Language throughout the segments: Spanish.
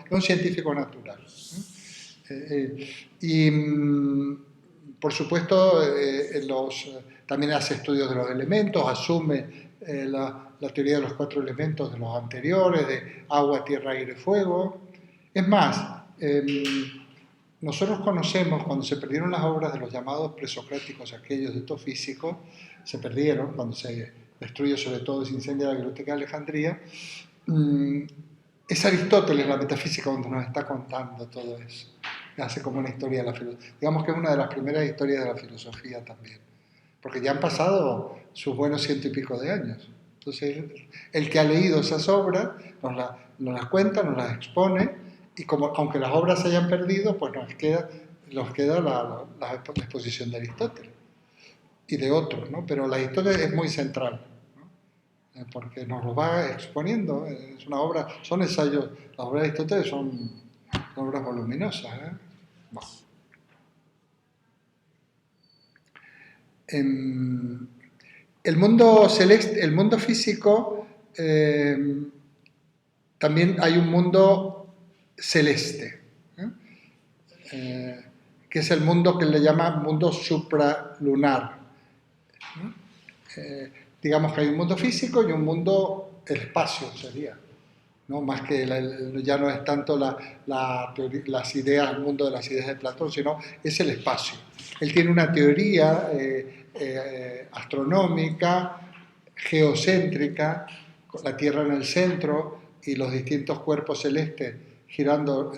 es un científico natural. Y por supuesto, también hace estudios de los elementos, asume la teoría de los 4 elementos de los anteriores, de agua, tierra, aire, fuego. Es más, nosotros conocemos, cuando se perdieron las obras de los llamados presocráticos, aquellos de estos físicos, se perdieron, cuando se destruye, sobre todo, se incendia la Biblioteca de Alejandría, es Aristóteles, la metafísica, donde nos está contando todo eso. Hace como una historia de la filosofía. Digamos que es una de las primeras historias de la filosofía también. Porque ya han pasado sus buenos 100 y pico de años. Entonces, el que ha leído esas obras nos las cuenta, nos las expone, y como, aunque las obras se hayan perdido, pues nos queda la exposición de Aristóteles y de otros, ¿no? Pero la historia es muy central, ¿no? Porque nos lo va exponiendo. Es una obra, son ensayos, las obras de Aristóteles son obras voluminosas, ¿eh? Bueno. El mundo celeste, el mundo físico, también hay un mundo celeste, que es el mundo que le llama mundo supralunar. Digamos que hay un mundo físico y un mundo, el espacio sería, ¿no? Más que ya no es tanto las ideas, el mundo de las ideas de Platón, sino es el espacio. Él tiene una teoría astronómica, geocéntrica, con la Tierra en el centro y los distintos cuerpos celestes girando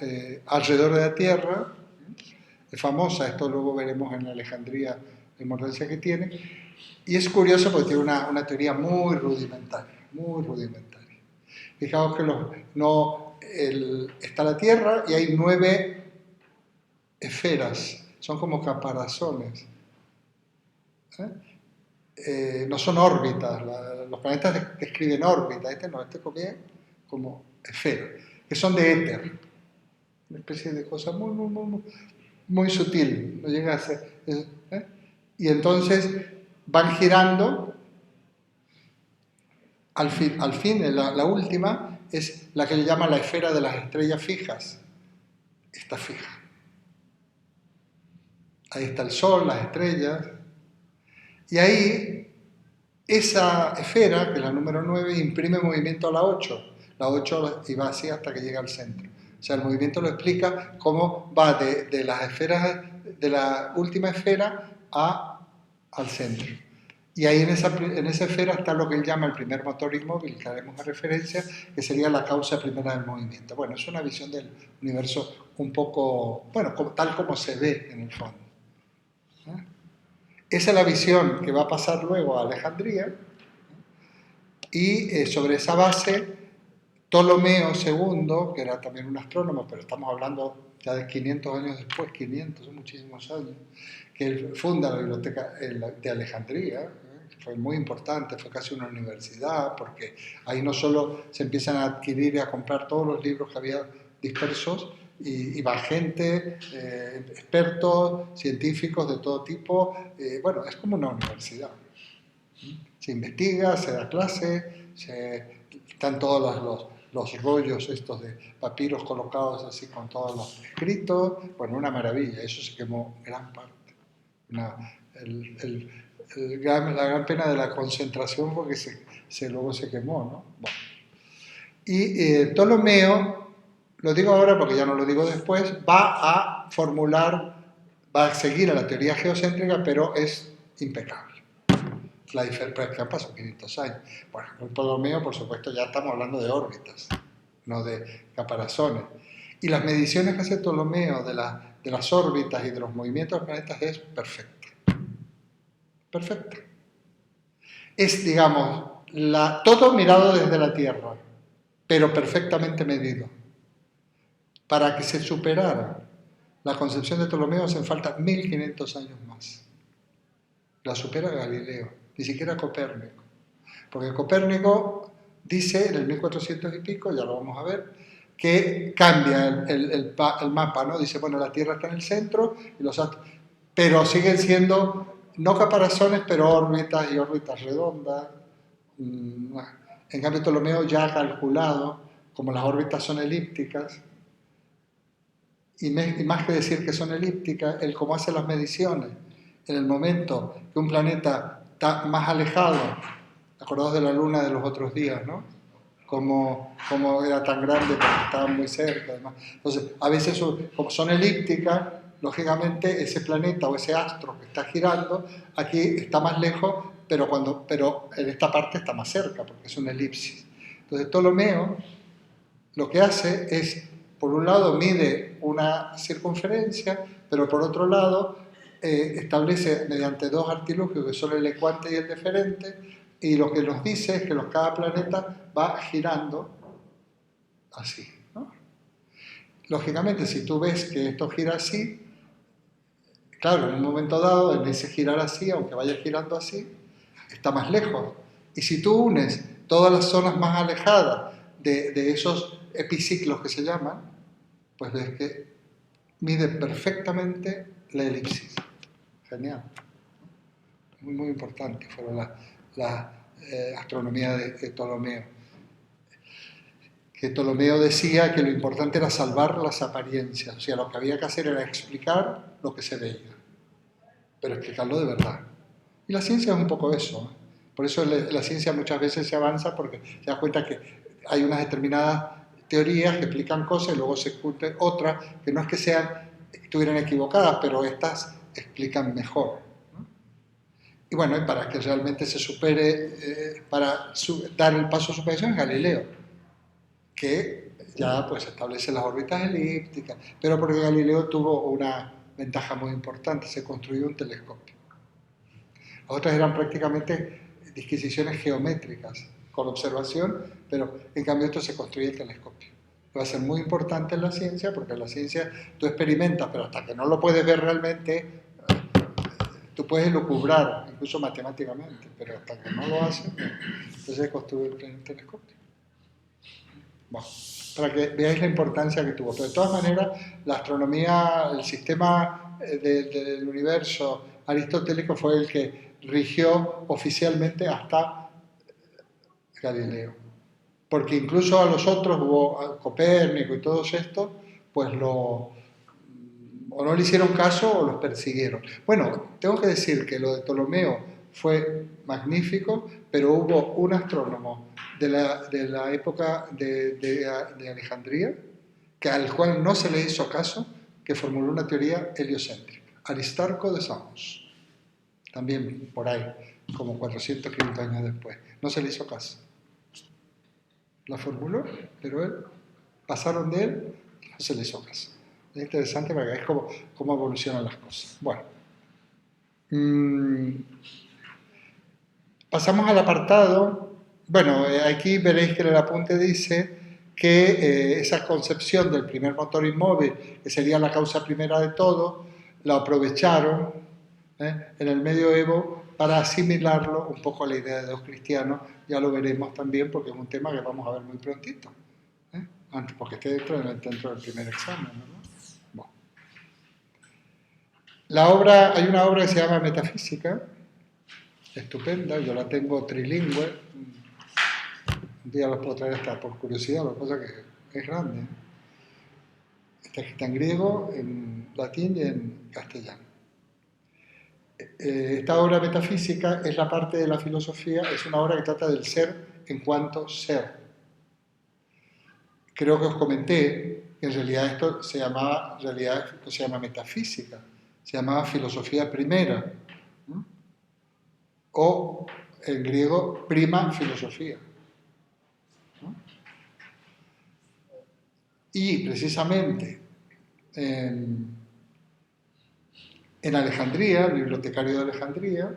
alrededor de la Tierra. Es famosa, esto luego veremos en Alejandría, la importancia que tiene. Y es curioso porque tiene una teoría muy rudimentaria, muy rudimentaria. Fijaos que está la Tierra y hay 9 esferas, son como caparazones. No son órbitas, los planetas describen órbitas, este como esfera, que son de éter, una especie de cosa muy sutil, no llega a ser. Y entonces van girando, al fin la última es la que le llaman la esfera de las estrellas fijas, está fija. Ahí está el Sol, las estrellas, y ahí esa esfera, que es la número 9, imprime movimiento a la 8. La 8 y va así hasta que llega al centro. O sea, el movimiento lo explica cómo va de las esferas, de la última esfera al centro. Y ahí en esa esfera está lo que él llama el primer motor inmóvil, que haremos una referencia, que sería la causa primera del movimiento. Bueno, es una visión del universo un poco, bueno, tal como se ve en el fondo. Esa es la visión que va a pasar luego a Alejandría, y sobre esa base, Ptolomeo II, que era también un astrónomo, pero estamos hablando ya de 500 años después, 500, son muchísimos años, que él funda la biblioteca de Alejandría, que fue muy importante, fue casi una universidad, porque ahí no solo se empiezan a adquirir y a comprar todos los libros que había dispersos, y va gente, expertos, científicos de todo tipo, bueno, es como una universidad. Se investiga, se da clase, están todos los rollos estos de papiros colocados así con todos los escritos, bueno, una maravilla, eso se quemó gran parte. La gran pena de la concentración fue que luego se quemó, ¿no? Bueno. Y Ptolomeo, lo digo ahora porque ya no lo digo después, va a seguir a la teoría geocéntrica, pero es impecable. La diferencia que han pasado 500 años. Bueno, con Ptolomeo, por supuesto, ya estamos hablando de órbitas, no de caparazones. Y las mediciones que hace Ptolomeo de las órbitas y de los movimientos de los planetas es perfecta. Perfecta. Es, digamos, todo mirado desde la Tierra, pero perfectamente medido. Para que se superara la concepción de Ptolomeo hacen falta 1500 años más. La supera Galileo, ni siquiera Copérnico. Porque Copérnico dice en el 1400 y pico, ya lo vamos a ver, que cambia el mapa, ¿no? Dice, bueno, la Tierra está en el centro, y los astros, pero siguen siendo, no caparazones, pero órbitas y órbitas redondas. En cambio, Ptolomeo ya ha calculado, como las órbitas son elípticas, y más que decir que son elípticas, el cómo hace las mediciones. En el momento que un planeta está más alejado, acordados de la Luna de los otros días, ¿no? Como era tan grande porque estaban muy cerca. Además. Entonces, a veces, como son elípticas, lógicamente ese planeta o ese astro que está girando, aquí está más lejos, pero en esta parte está más cerca, porque es una elipsis. Entonces, Ptolomeo lo que hace es, por un lado, mide una circunferencia, pero por otro lado, establece mediante dos artilugios, que son el ecuante y el deferente, y lo que nos dice es que cada planeta va girando así, ¿no? Lógicamente, si tú ves que esto gira así, claro, en un momento dado, en ese girar así, aunque vaya girando así, está más lejos. Y si tú unes todas las zonas más alejadas de esos epiciclos que se llaman, pues ves que mide perfectamente la elipsis. Genial. Muy, muy importante fueron la astronomía de Ptolomeo. Que Ptolomeo decía que lo importante era salvar las apariencias, o sea, lo que había que hacer era explicar lo que se veía, pero explicarlo de verdad. Y la ciencia es un poco eso. Por eso la ciencia muchas veces se avanza porque se da cuenta que hay unas determinadas teorías que explican cosas y luego se discuten otras que no es que estuvieran equivocadas, pero estas explican mejor. ¿No? Y bueno, y para que realmente se supere, dar el paso a superación es Galileo, que ya pues establece las órbitas elípticas, pero porque Galileo tuvo una ventaja muy importante, se construyó un telescopio. Las otras eran prácticamente disquisiciones geométricas, con observación, pero en cambio esto se construye el telescopio. Va a ser muy importante en la ciencia, porque en la ciencia tú experimentas, pero hasta que no lo puedes ver realmente, tú puedes lucubrar, incluso matemáticamente, pero hasta que no lo haces, entonces se construye el telescopio. Bueno, para que veáis la importancia que tuvo. Pero de todas maneras, la astronomía, el sistema del universo aristotélico fue el que rigió oficialmente hasta Galileo. Porque incluso a los otros, hubo a Copérnico y todos estos, pues o no le hicieron caso o los persiguieron. Bueno, tengo que decir que lo de Ptolomeo fue magnífico, pero hubo un astrónomo de la época de Alejandría, al cual no se le hizo caso, que formuló una teoría heliocéntrica, Aristarco de Samos, también por ahí, como 400, 500 años después. No se le hizo caso. La formuló, pero pasaron de él y no se le hizo caso. Es interesante para que veáis cómo evolucionan las cosas. Bueno, pasamos al apartado. Bueno, aquí veréis que en el apunte dice que esa concepción del primer motor inmóvil, que sería la causa primera de todo, la aprovecharon en el medioevo para asimilarlo un poco a la idea de Dios cristiano. Ya lo veremos también porque es un tema que vamos a ver muy prontito, antes porque esté dentro del primer examen, ¿no? Bueno. Hay una obra que se llama Metafísica, estupenda, yo la tengo trilingüe, un día la puedo traer hasta por curiosidad, lo que pasa que es grande. Está escrita en griego, en latín y en castellano. Esta obra metafísica es la parte de la filosofía, es una obra que trata del ser en cuanto ser. Creo que os comenté que en realidad esto se llama metafísica, se llamaba filosofía primera, ¿no? O en griego prima filosofía, ¿no? Y precisamente en Alejandría, el bibliotecario de Alejandría,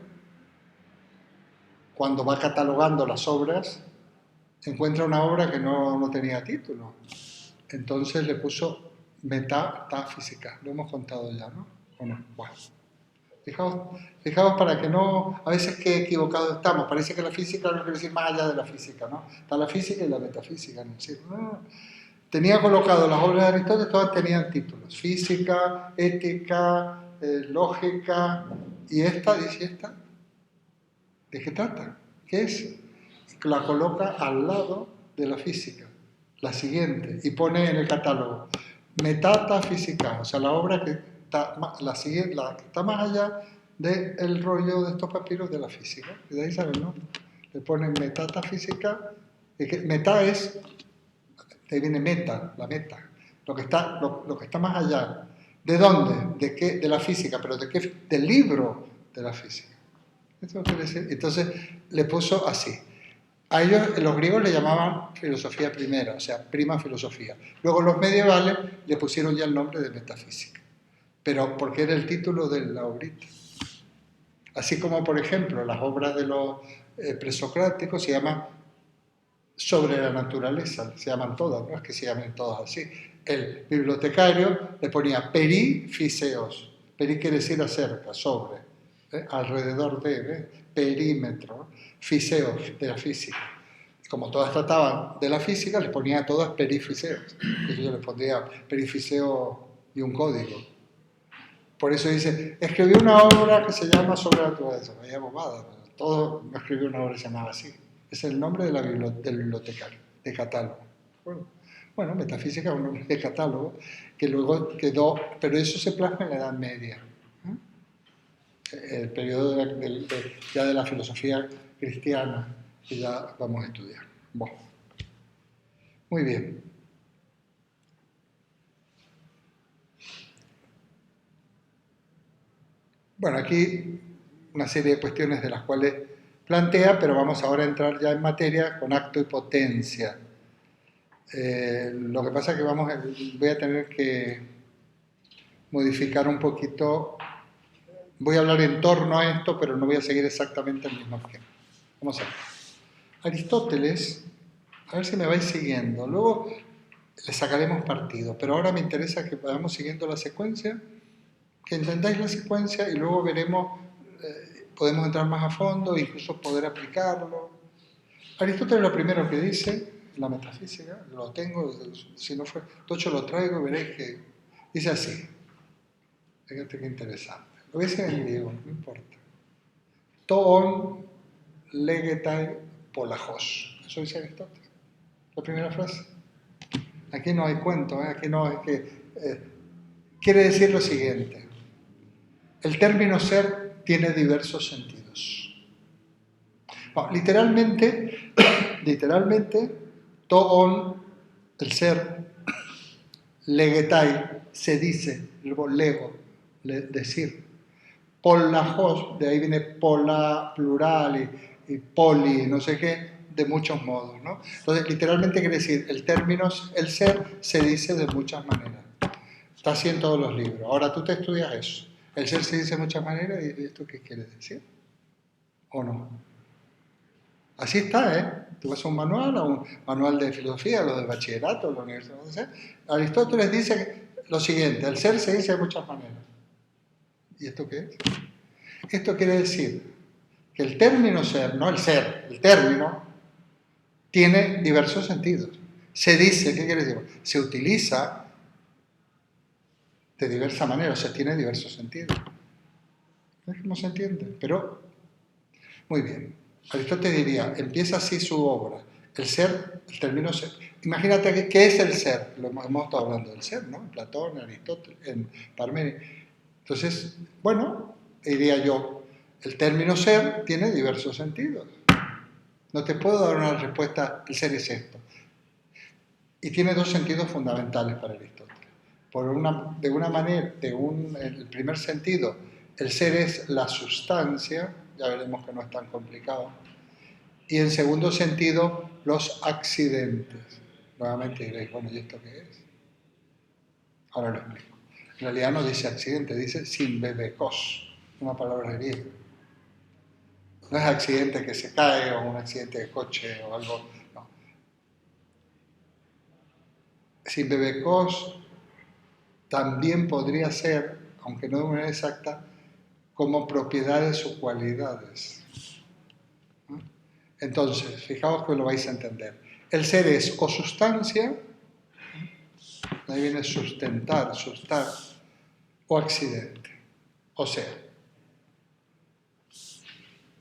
cuando va catalogando las obras, encuentra una obra que no tenía título. Entonces le puso metafísica. Lo hemos contado ya, ¿no? Bueno. Fijaos para que no... A veces qué equivocados estamos. Parece que la física no quiere decir más allá de la física, ¿no? Está la física y la metafísica. ¿No? Tenía colocado las obras de Aristóteles, todas tenían títulos. Física, ética, lógica. ¿Y esta? ¿Dice esta? ¿De qué trata? ¿Qué es? La coloca al lado de la física, la siguiente, y pone en el catálogo Metafísica, o sea, la obra que está, la que está más allá del rollo de estos papiros de la física. Y de ahí saben, ¿no? Le ponen metafísica, y que meta es, de ahí viene meta, la meta, lo que está más allá. ¿De dónde? ¿De qué? De la física, pero ¿de qué? Del libro de la física. Eso quiere decir. Entonces le puso así. A ellos, los griegos le llamaban filosofía primera, o sea, prima filosofía. Luego los medievales le pusieron ya el nombre de metafísica, pero porque era el título de la obrita. Así como, por ejemplo, las obras de los presocráticos se llaman sobre la naturaleza, se llaman todas, no es que se llamen todas así. El bibliotecario le ponía perifiseos, peri quiere decir acerca, sobre, alrededor de, perímetro, fiseos, de la física. Como todas trataban de la física, les ponía a todas perifiseos. Y yo les pondría perifiseo y un código. Por eso dice, escribió una obra que se llama Sobre la naturaleza. Vaya bobada, todo no escribió una obra que se llamaba así. Es el nombre de del bibliotecario, de catálogo. Bueno, metafísica es un nombre de catálogo que luego quedó, pero eso se plasma en la Edad Media. El periodo ya de la filosofía cristiana que ya vamos a estudiar. Bueno, muy bien. Bueno, aquí una serie de cuestiones de las cuales plantea, pero vamos ahora a entrar ya en materia con acto y potencia. Lo que pasa es que voy a tener que modificar un poquito. Voy a hablar en torno a esto, pero no voy a seguir exactamente el mismo esquema. Vamos a ver. Aristóteles, a ver si me vais siguiendo. Luego le sacaremos partido, pero ahora me interesa que vayamos siguiendo la secuencia, que entendáis la secuencia y luego veremos, podemos entrar más a fondo e incluso poder aplicarlo. Aristóteles lo primero que dice, en la metafísica, lo tengo, si no fue, de hecho lo traigo y veréis que dice así. Fíjate qué interesante. Lo voy a decir en griego, no importa. Toon legetai polajos. Eso dice Aristóteles. La primera frase. Aquí no hay cuento, aquí no es que... quiere decir lo siguiente. El término ser tiene diversos sentidos. Bueno, literalmente, toon, el ser, legetai, se dice, el verbo lego, decir. Polajos, de ahí viene pola, plural, y poli, no sé qué, de muchos modos, ¿no? Entonces, literalmente quiere decir, el término, el ser, se dice de muchas maneras. Está así en todos los libros. Ahora tú te estudias eso. El ser se dice de muchas maneras, ¿y esto qué quiere decir? ¿O no? Así está, ¿eh? Tú vas a un manual de filosofía, lo del bachillerato, la universidad, no sé. Aristóteles dice lo siguiente, el ser se dice de muchas maneras. ¿Y esto qué es? Esto quiere decir que el término ser, no el ser, el término, tiene diversos sentidos. Se dice, ¿qué quiere decir? Se utiliza de diversa manera, o sea, tiene diversos sentidos. ¿No se entiende? Pero, muy bien. Aristóteles diría, empieza así su obra. El ser, el término ser. Imagínate qué es el ser. Lo hemos estado hablando del ser, ¿no? En Platón, en Aristóteles, en Parménides. Entonces, bueno, diría yo, el término ser tiene diversos sentidos. No te puedo dar una respuesta, el ser es esto. Y tiene dos sentidos fundamentales para Aristóteles. De una manera, el primer sentido, el ser es la sustancia, ya veremos que no es tan complicado. Y en segundo sentido, los accidentes. Nuevamente diréis, bueno, ¿y esto qué es? Ahora lo explico. En realidad no dice accidente, dice simbebekos, una palabra griega. No es accidente que se cae o un accidente de coche o algo, no. Simbebekos también podría ser, aunque no de manera exacta, como propiedades o cualidades. Entonces, fijaos que lo vais a entender. El ser es o sustancia, ahí viene sustentar, sustar, o accidente. O sea,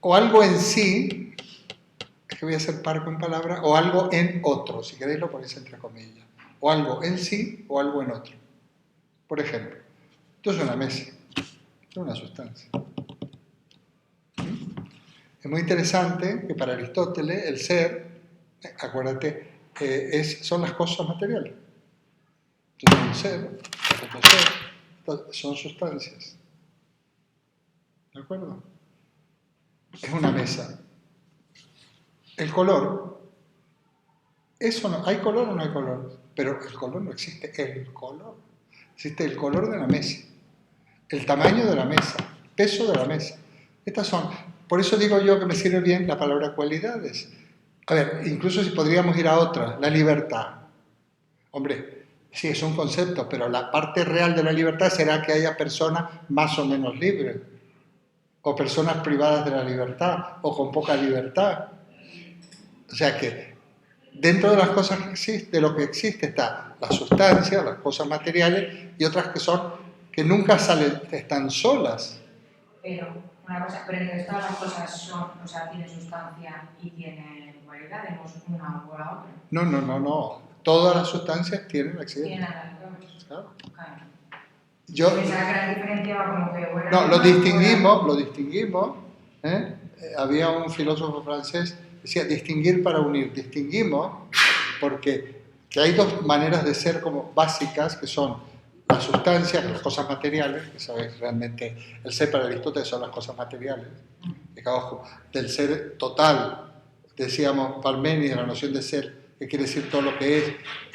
o algo en sí, es que voy a hacer parco en palabra, o algo en otro, si queréis lo ponéis entre comillas. O algo en sí o algo en otro. Por ejemplo, esto es una mesa, esto es una sustancia. Es muy interesante que para Aristóteles el ser, acuérdate, son las cosas materiales. Entonces, un ser, otro ser, son sustancias. ¿De acuerdo? Es una mesa. El color, eso no, ¿hay color o no hay color? Pero el color no existe, el color. Existe el color de la mesa, el tamaño de la mesa, el peso de la mesa. Estas son, por eso digo yo que me sirve bien la palabra cualidades. A ver, incluso si podríamos ir a otra, la libertad. Hombre, sí, es un concepto, pero la parte real de la libertad será que haya personas más o menos libres, o personas privadas de la libertad, o con poca libertad. O sea que dentro de las cosas que existe, de lo que existe está la sustancia, las cosas materiales, y otras que son, que nunca salen, están solas. Pero, una cosa, pero entonces todas las cosas son, o sea, tienen sustancia y tienen cualidades, no es una o la otra. No. Todas las sustancias tienen accidentes. Tienen las dos. Claro. Claro. Yo, pensaba que la diferencia va como que, bueno, no, lo distinguimos. Había un filósofo francés que decía distinguir para unir. Distinguimos porque que hay dos maneras de ser como básicas, que son la sustancia, las cosas materiales, que sabes realmente, el ser para Aristóteles son las cosas materiales, que ojo, del ser total, decíamos Parménides, la noción de ser, que quiere decir todo lo que es,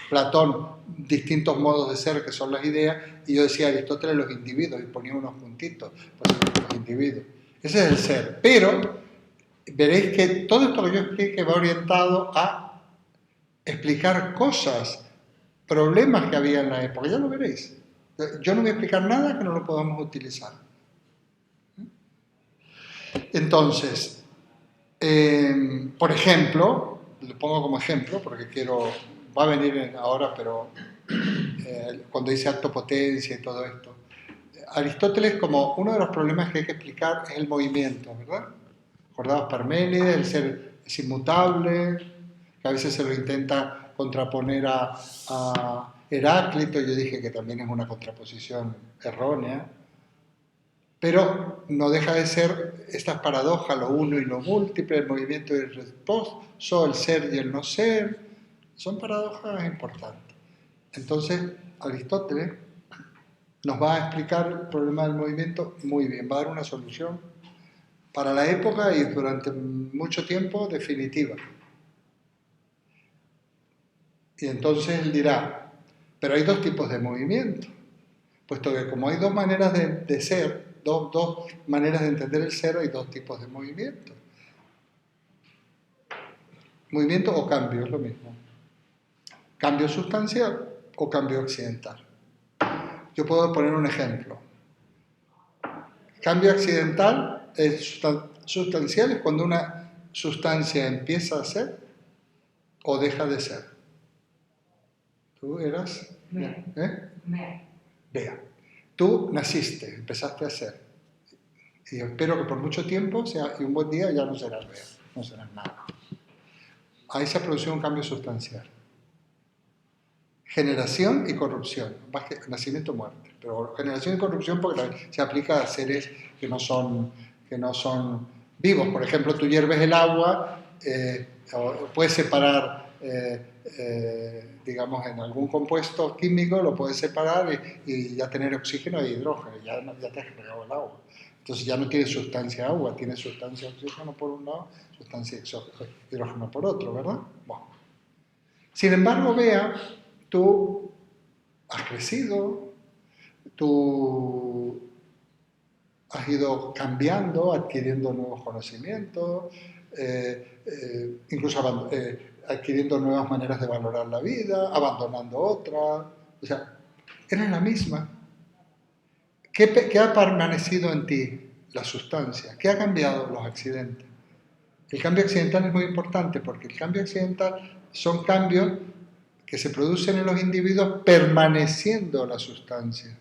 Platón, distintos modos de ser, que son las ideas, y yo decía Aristóteles los individuos, y ponía unos puntitos, pues los individuos. Ese es el ser, pero veréis que todo esto que yo explique va orientado a explicar cosas, problemas que había en la época, ya lo veréis. Yo no voy a explicar nada que no lo podamos utilizar. Entonces, por ejemplo, lo pongo como ejemplo porque va a venir ahora, pero cuando dice acto potencia y todo esto, Aristóteles, como uno de los problemas que hay que explicar es el movimiento, ¿verdad? Acordaos Parménides, el ser es inmutable, que a veces se lo intenta contraponer a Heráclito, yo dije que también es una contraposición errónea, pero no deja de ser estas paradojas, lo uno y lo múltiple, el movimiento y el reposo, el ser y el no ser, son paradojas importantes. Entonces, Aristóteles nos va a explicar el problema del movimiento muy bien, va a dar una solución para la época y durante mucho tiempo definitiva. Y entonces él dirá, pero hay dos tipos de movimiento, puesto que como hay dos maneras de ser, dos maneras de entender el ser, hay dos tipos de movimiento. Movimiento o cambio, es lo mismo. Cambio sustancial o cambio accidental. Yo puedo poner un ejemplo. Cambio accidental es sustancial, es cuando una sustancia empieza a ser o deja de ser. Tú eras... Vea. Tú naciste, empezaste a ser. Y yo espero que por mucho tiempo, y un buen día ya no serás Bea, no serás nada. Ahí se ha producido un cambio sustancial. Generación y corrupción, más que nacimiento y muerte. Pero generación y corrupción porque también se aplica a seres que no son vivos. Por ejemplo, tú hierves el agua, puedes separar, digamos, en algún compuesto químico, lo puedes separar y ya tener oxígeno e hidrógeno, ya te has creado el agua. Entonces ya no tiene sustancia agua, tiene sustancia oxígeno por un lado, sustancia hidrógeno por otro, ¿verdad? Bueno. Sin embargo, vea, tú has crecido, tú has ido cambiando, adquiriendo nuevos conocimientos, incluso adquiriendo nuevas maneras de valorar la vida, abandonando otras. O sea, eres la misma. ¿Qué ha permanecido en ti? La sustancia. ¿Qué ha cambiado? Los accidentes. El cambio accidental es muy importante porque el cambio accidental son cambios que se producen en los individuos permaneciendo la sustancia.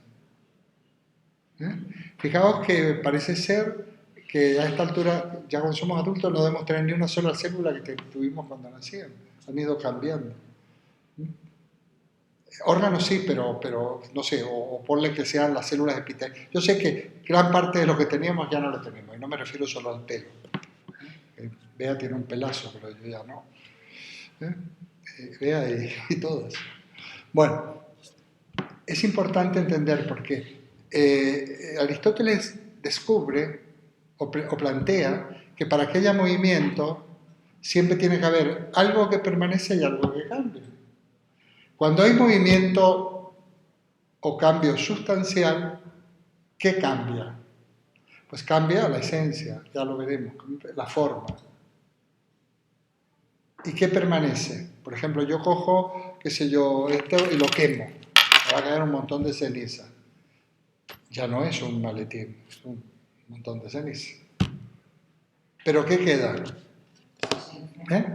Fijaos que parece ser que a esta altura, ya cuando somos adultos, no debemos tener ni una sola célula que tuvimos cuando nacíamos. Han ido cambiando. Órganos sí, pero no sé, o ponle que sean las células epiteliales. Yo sé que gran parte de lo que teníamos ya no lo tenemos, y no me refiero solo al pelo. Bea tiene un pelazo, pero yo ya no. Bea y todas. Bueno, es importante entender por qué. Aristóteles descubre o plantea que para que haya movimiento siempre tiene que haber algo que permanece y algo que cambia. Cuando hay movimiento o cambio sustancial, ¿qué cambia? Pues cambia la esencia, ya lo veremos, la forma. ¿Y qué permanece? Por ejemplo, yo cojo, qué sé yo, esto y lo quemo. Me va a caer un montón de ceniza. Ya no es un maletín, es un montón de ceniza. ¿Pero qué queda? ¿Eh?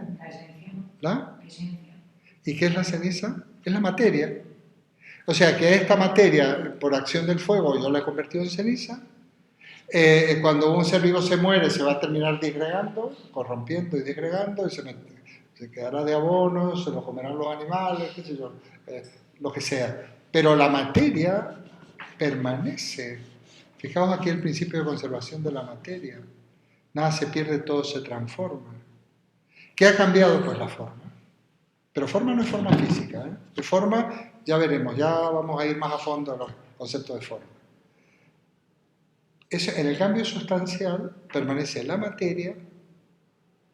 ¿La? ¿Y qué es la ceniza? Es la materia. O sea que esta materia, por acción del fuego, yo la he convertido en ceniza. Cuando un ser vivo se muere, se va a terminar disgregando, corrompiendo y disgregando, y se quedará de abono, se lo comerán los animales, qué sé yo, lo que sea. Pero la materia permanece. Fijaos aquí el principio de conservación de la materia. Nada se pierde, todo se transforma. ¿Qué ha cambiado? Pues la forma. Pero forma no es forma física. De forma, ya veremos, ya vamos a ir más a fondo a los conceptos de forma. En el cambio sustancial permanece la materia,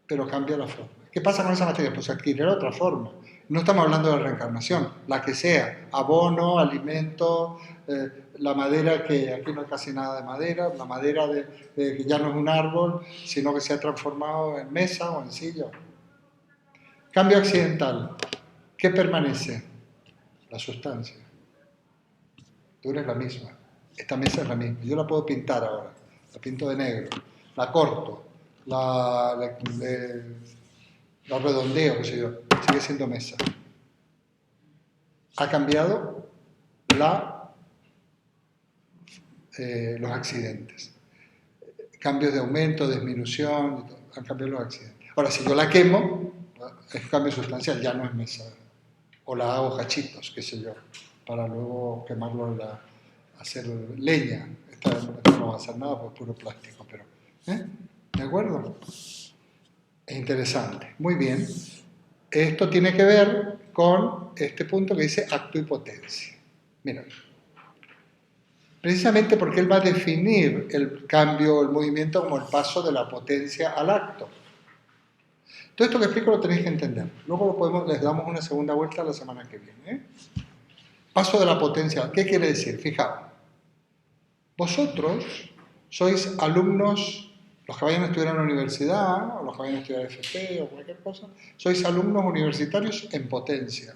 pero cambia la forma. ¿Qué pasa con esa materia? Pues adquirirá otra forma. No estamos hablando de reencarnación, la que sea, abono, alimento, la madera, que aquí no hay casi nada de madera, la madera que ya no es un árbol, sino que se ha transformado en mesa o en silla. Cambio accidental. ¿Qué permanece? La sustancia. Tú eres la misma. Esta mesa es la misma. Yo la puedo pintar ahora. La pinto de negro. La corto. La redondeo, qué sé yo. Sigue siendo mesa. Ha cambiado los accidentes. Cambios de aumento, disminución, han cambiado los accidentes. Ahora, si yo la quemo, es cambio sustancial, ya no es mesa. O la hago cachitos, qué sé yo, para luego quemarlo hacer leña. Esta no va a hacer nada, pues puro plástico, pero... ¿De acuerdo? Es interesante. Muy bien. Esto tiene que ver con este punto que dice acto y potencia. Mira. Precisamente porque él va a definir el cambio, el movimiento como el paso de la potencia al acto. Todo esto que explico lo tenéis que entender. Luego les damos una segunda vuelta la semana que viene. Paso de la potencia. ¿Qué quiere decir? Fijaos. Vosotros sois alumnos, los que vayan a estudiar en la universidad, o los que vayan a estudiar FP o cualquier cosa, sois alumnos universitarios en potencia.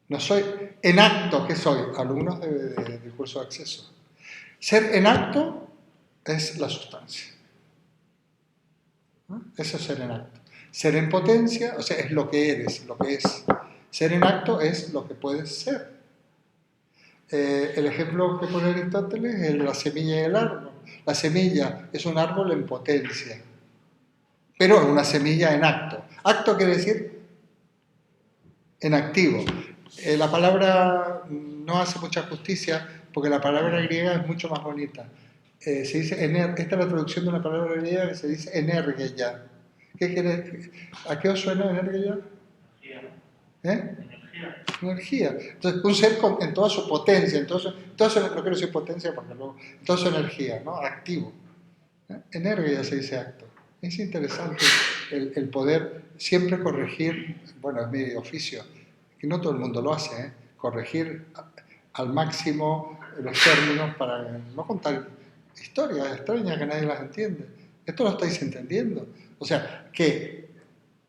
No soy en acto, ¿qué soy? Alumnos del curso de acceso. Ser en acto es la sustancia. ¿No? Eso es ser en acto. Ser en potencia, o sea, es lo que eres, lo que es. Ser en acto es lo que puedes ser. El ejemplo que pone Aristóteles es la semilla y el árbol. La semilla es un árbol en potencia, pero es una semilla en acto. Acto quiere decir en activo. La palabra no hace mucha justicia porque la palabra griega es mucho más bonita. Se dice esta es la traducción de una palabra griega que se dice energeia. ¿Qué quiere? ¿A qué os suena energeia? Energía. Entonces, un ser en toda su potencia, entonces no quiero decir potencia porque luego, en toda su energía, ¿no? Activo. Energía se dice acto. Es interesante el poder siempre corregir, bueno, es mi oficio, que no todo el mundo lo hace, corregir al máximo los términos para no contar historias extrañas que nadie las entiende. Esto lo estáis entendiendo. O sea, que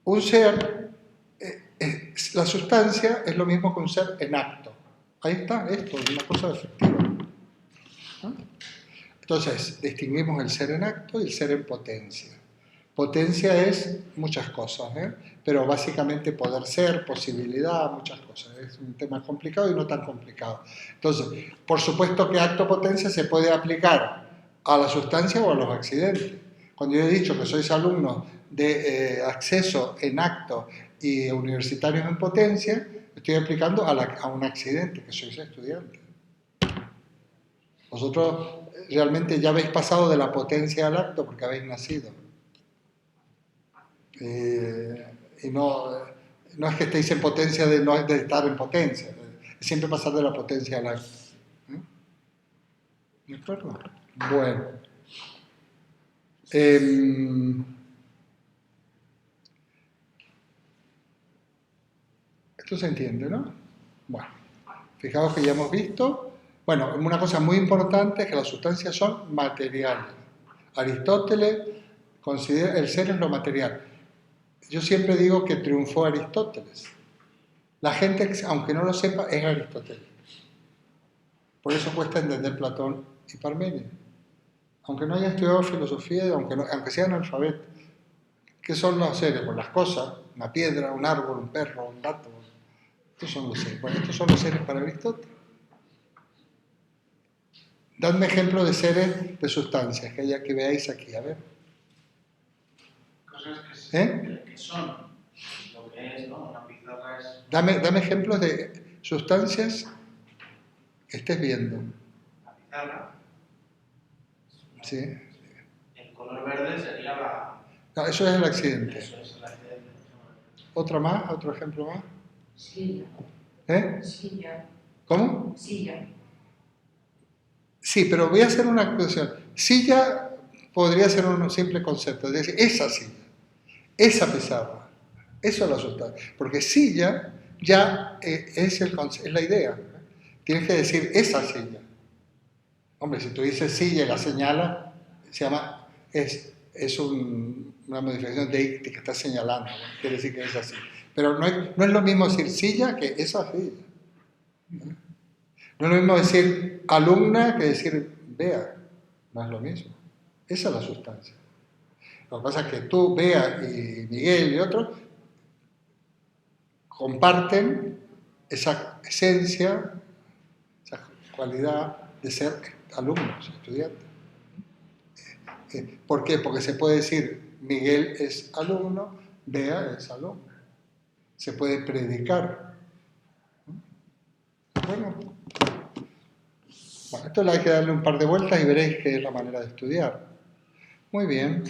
un ser, la sustancia es lo mismo que un ser en acto. Ahí está, esto es una cosa efectiva. ¿No? Entonces, distinguimos el ser en acto y el ser en potencia. Potencia es muchas cosas, pero básicamente poder ser, posibilidad, muchas cosas. Es un tema complicado y no tan complicado. Entonces, por supuesto que acto-potencia se puede aplicar a la sustancia o a los accidentes. Cuando yo he dicho que sois alumnos de acceso en acto y universitarios en potencia, Estoy explicando a un accidente, que sois estudiantes. Vosotros realmente ya habéis pasado de la potencia al acto porque habéis nacido. Y no es que estéis en potencia de estar en potencia, es siempre pasar de la potencia al acto. ¿De acuerdo? Bueno. Esto se entiende, ¿no? Bueno, fijaos que ya hemos visto. Bueno, una cosa muy importante es que las sustancias son materiales. Aristóteles considera el ser es lo material. Yo siempre digo que triunfó Aristóteles. La gente, aunque no lo sepa, es Aristóteles. Por eso cuesta entender Platón y Parménides. Aunque no haya estudiado filosofía, aunque sea analfabeto. ¿Qué son los seres? Pues las cosas, una piedra, un árbol, un perro, un gato. Estos son los seres. Bueno, estos son los seres para Aristóteles. Dadme ejemplos de seres de sustancias que veáis aquí, a ver. Cosas que son lo que es, ¿no? Una pizarra es... Dame ejemplos de sustancias que estés viendo. La pizarra. Sí. El color verde sería la... No, eso es el accidente. Eso es el accidente. ¿Otra más? ¿Otro ejemplo más? Silla. Silla. ¿Cómo? Silla. Sí, pero voy a hacer una expresión. Silla podría ser un simple concepto, es decir, esa silla, esa pizarra, eso es la sustancia. Porque silla ya es la idea. Tienes que decir esa silla. Hombre, si tú dices silla y la señala, se llama, es una modificación de que está señalando, ¿no? Quiere decir que es así. Pero no es lo mismo decir silla que esa silla. No es lo mismo decir alumna que decir Bea, no es lo mismo. Esa es la sustancia. Lo que pasa es que tú, Bea y Miguel y otros comparten esa esencia, esa cualidad de ser alumnos, estudiantes. ¿Por qué? Porque se puede decir Miguel es alumno, Bea es alumno. Se puede predicar. Bueno, esto le hay que darle un par de vueltas y veréis que es la manera de estudiar. Muy bien.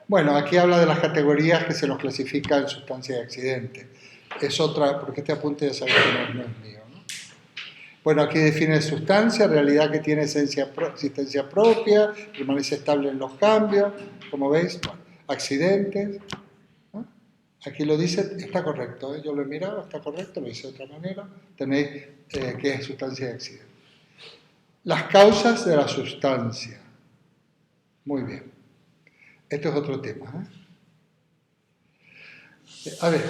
Bueno, aquí habla de las categorías que se los clasifica en sustancia y accidente. Es otra, porque este apunte ya sabéis que no es mío, ¿no? Bueno, aquí define sustancia, realidad que tiene existencia propia, permanece estable en los cambios, como veis, bueno, accidentes. ¿No? Aquí lo dice, está correcto, ¿eh? Yo lo he mirado, está correcto, lo hice de otra manera. Tenéis qué es sustancia y accidente. Las causas de la sustancia. Muy bien. Esto es otro tema. A ver,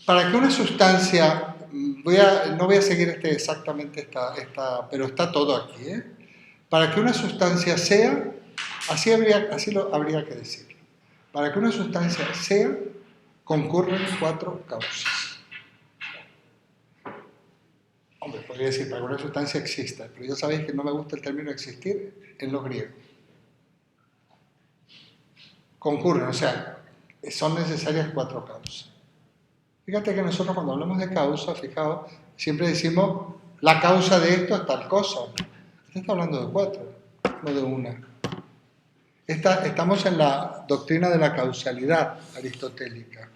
para que una sustancia, no voy a seguir exactamente pero está todo aquí. Para que una sustancia sea, así lo habría que decir. Para que una sustancia sea, concurren 4 causas. Hombre, podría decir, para que una sustancia exista, pero ya sabéis que no me gusta el término existir en los griegos. Concurren, o sea, son necesarias 4 causas. Fíjate que nosotros cuando hablamos de causa, fijaos, siempre decimos la causa de esto es tal cosa. Este está hablando de 4, no de una. Estamos en la doctrina de la causalidad aristotélica.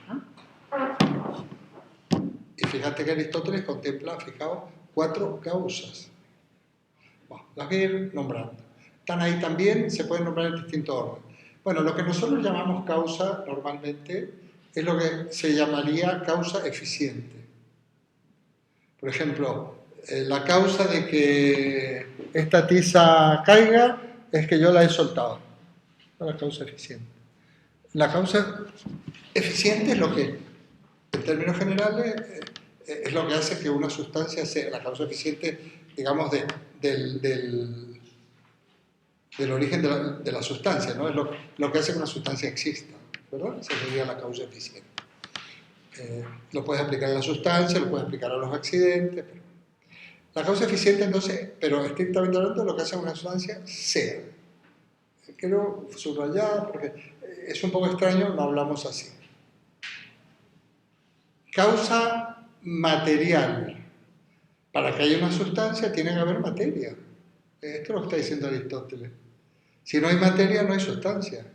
Y fíjate que Aristóteles contempla, fijaos, 4 causas. Bueno, las voy a ir nombrando. Están ahí también, se pueden nombrar en distintos órdenes. Bueno, lo que nosotros llamamos causa normalmente es lo que se llamaría causa eficiente. Por ejemplo, la causa de que esta tiza caiga es que yo la he soltado. No la causa eficiente. La causa eficiente es lo que, en términos generales, es lo que hace que una sustancia sea la causa eficiente, digamos, del origen de la sustancia, ¿no? Es lo que hace que una sustancia exista, ¿verdad? Esa sería la causa eficiente. Lo puedes aplicar a la sustancia, lo puedes aplicar a los accidentes. Pero La causa eficiente, entonces, pero estrictamente hablando, lo que hace una sustancia sea. Quiero subrayar, porque es un poco extraño, no hablamos así. Causa material. Para que haya una sustancia tiene que haber materia. Esto es lo que está diciendo Aristóteles. Si no hay materia, no hay sustancia.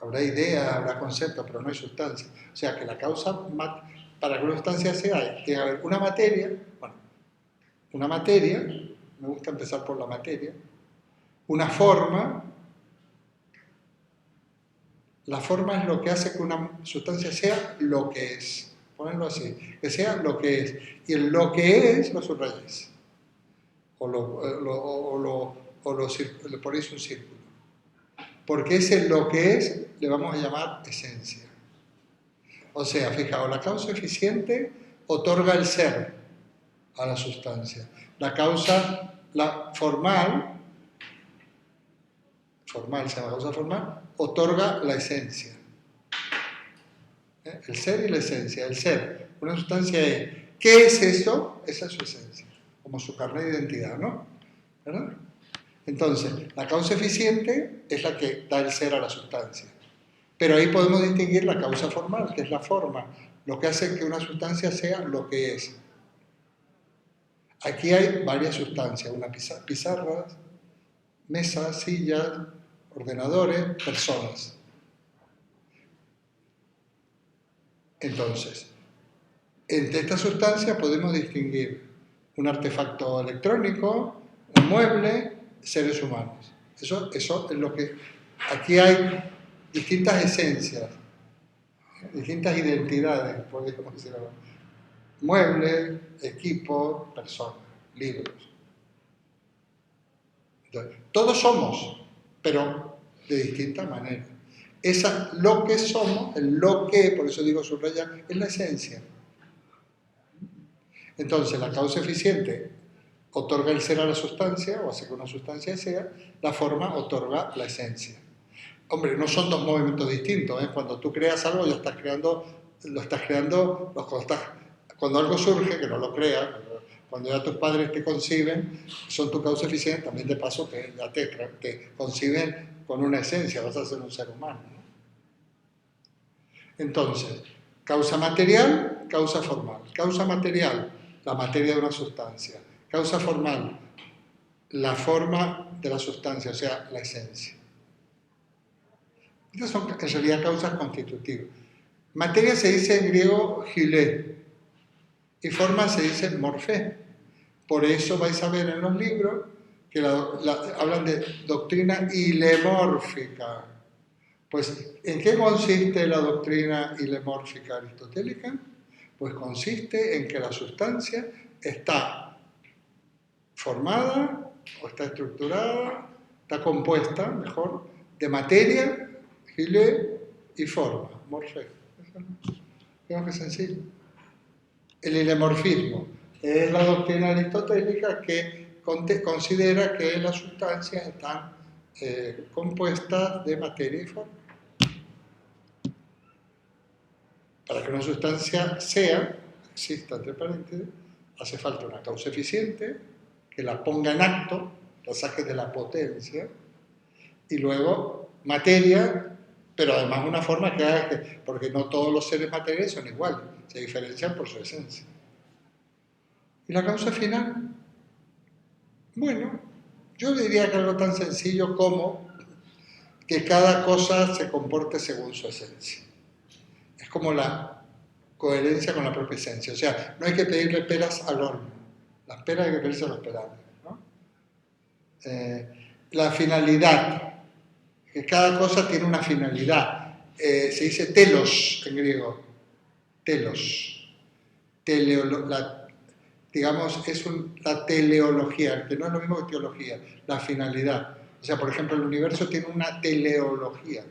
Habrá ideas, habrá conceptos, pero no hay sustancia. O sea que la causa, para que una sustancia sea, tiene que haber una materia, bueno, una materia, me gusta empezar por la materia, una forma. La forma es lo que hace que una sustancia sea lo que es. Ponerlo así, que sea lo que es. Y el lo que es lo subrayáis. Le ponéis un círculo. Porque ese lo que es le vamos a llamar esencia. O sea, fijaos, la causa eficiente otorga el ser a la sustancia. La causa formal se llama causa formal, otorga la esencia. El ser y la esencia. El ser, una sustancia es. ¿Qué es eso? Esa es su esencia, como su carnet de identidad, ¿no? ¿Verdad? Entonces, la causa eficiente es la que da el ser a la sustancia. Pero ahí podemos distinguir la causa formal, que es la forma, lo que hace que una sustancia sea lo que es. Aquí hay varias sustancias, pizarras, mesas, sillas, ordenadores, personas. Entonces, entre estas sustancias podemos distinguir un artefacto electrónico, un mueble, seres humanos. Eso es lo que... Aquí hay distintas esencias, distintas identidades, podríamos decirlo. Muebles, equipos, personas, libros. Entonces, todos somos, pero de distinta manera. Lo que somos, el lo que, por eso digo subrayar, es la esencia. Entonces, la causa eficiente otorga el ser a la sustancia, o hace que una sustancia sea, la forma otorga la esencia. Hombre, no son dos movimientos distintos, ¿eh? Cuando tú creas algo, lo estás creando cuando algo surge, que no lo creas, cuando ya tus padres te conciben, son tu causa eficiente, también de paso que ya te conciben con una esencia, vas a ser un ser humano, ¿no? Entonces, causa material, causa formal. Causa material, la materia de una sustancia. Causa formal, la forma de la sustancia, o sea, la esencia. Estas son en realidad causas constitutivas. Materia se dice en griego hylé y forma se dice morfé. Por eso vais a ver en los libros que hablan de doctrina hilemórfica. Pues, ¿en qué consiste la doctrina hilemórfica aristotélica? Pues consiste en que la sustancia está formada, o está estructurada, está compuesta, mejor, de materia, hylé y forma, morfé. Creo que es sencillo. El hilemorfismo es la doctrina aristotélica que considera que las sustancias están compuestas de materia y forma. Para que una sustancia exista entre paréntesis, hace falta una causa eficiente que la ponga en acto, la saque de la potencia, y luego materia, pero además una forma que haga que, porque no todos los seres materiales son iguales, se diferencian por su esencia. ¿Y la causa final? Bueno, yo diría que algo tan sencillo como que cada cosa se comporte según su esencia. Es como la coherencia con la propia esencia. O sea, no hay que pedirle peras al horno. Las peras hay que pedirse a los perables, ¿no? La finalidad. Que cada cosa tiene una finalidad. Se dice telos en griego. Telos. Digamos, es la teleología, que no es lo mismo que teología, la finalidad. O sea, por ejemplo, el universo tiene una teleología.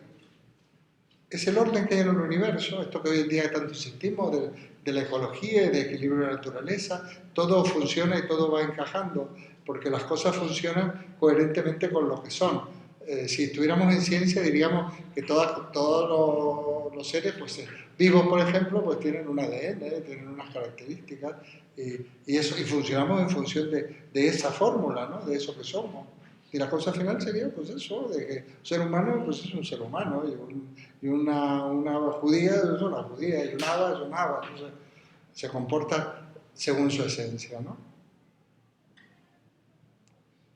Es el orden que hay en el universo, esto que hoy en día tanto insistimos, de la ecología y de equilibrio de la naturaleza, todo funciona y todo va encajando, porque las cosas funcionan coherentemente con lo que son. Si estuviéramos en ciencia diríamos que todos los seres pues, vivos, por ejemplo, pues tienen un ADN, tienen unas características y funcionamos en función de esa fórmula, ¿no? De eso que somos. Y la cosa final sería pues eso, de que un ser humano pues es un ser humano y una judía es una judía y un haba es un haba. Entonces, se comporta según su esencia, ¿no?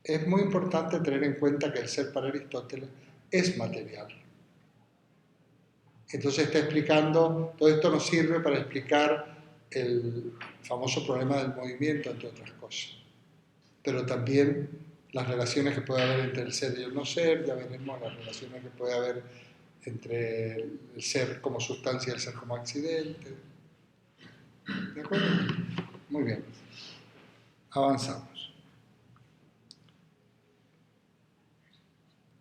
Es muy importante tener en cuenta que el ser para Aristóteles es material. Entonces está explicando, todo esto nos sirve para explicar el famoso problema del movimiento, entre otras cosas. Pero también las relaciones que puede haber entre el ser y el no ser, ya veremos las relaciones que puede haber entre el ser como sustancia y el ser como accidente. ¿De acuerdo? Muy bien. Avanzamos.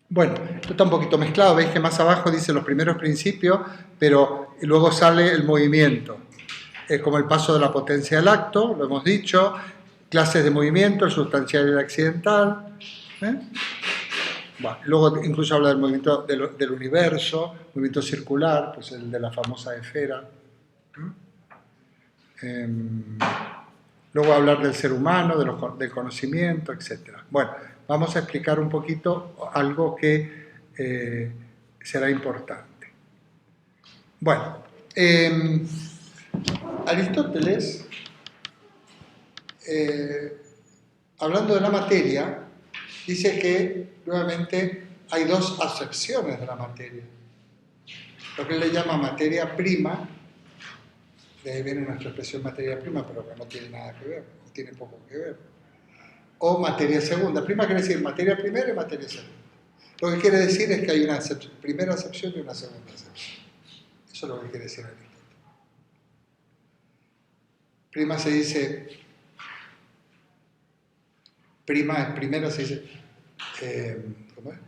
Bueno, esto está un poquito mezclado, veis que más abajo dice los primeros principios, pero luego sale el movimiento. Es como el paso de la potencia al acto, lo hemos dicho, clases de movimiento, el sustancial y el accidental. Bueno, luego incluso habla del movimiento del universo, movimiento circular, pues el de la famosa esfera. Luego hablar del ser humano, del conocimiento, etc. Bueno, vamos a explicar un poquito algo que será importante. Bueno, Aristóteles, hablando de la materia, dice que nuevamente hay dos acepciones de la materia. Lo que él le llama materia prima, de ahí viene nuestra expresión materia prima, pero que no tiene nada que ver, no tiene poco que ver. O materia segunda. Prima quiere decir materia primera y materia segunda. Lo que quiere decir es que hay una primera acepción y una segunda acepción. Eso es lo que quiere decir Aristóteles. Prima se dice, primera se dice, ¿cómo es?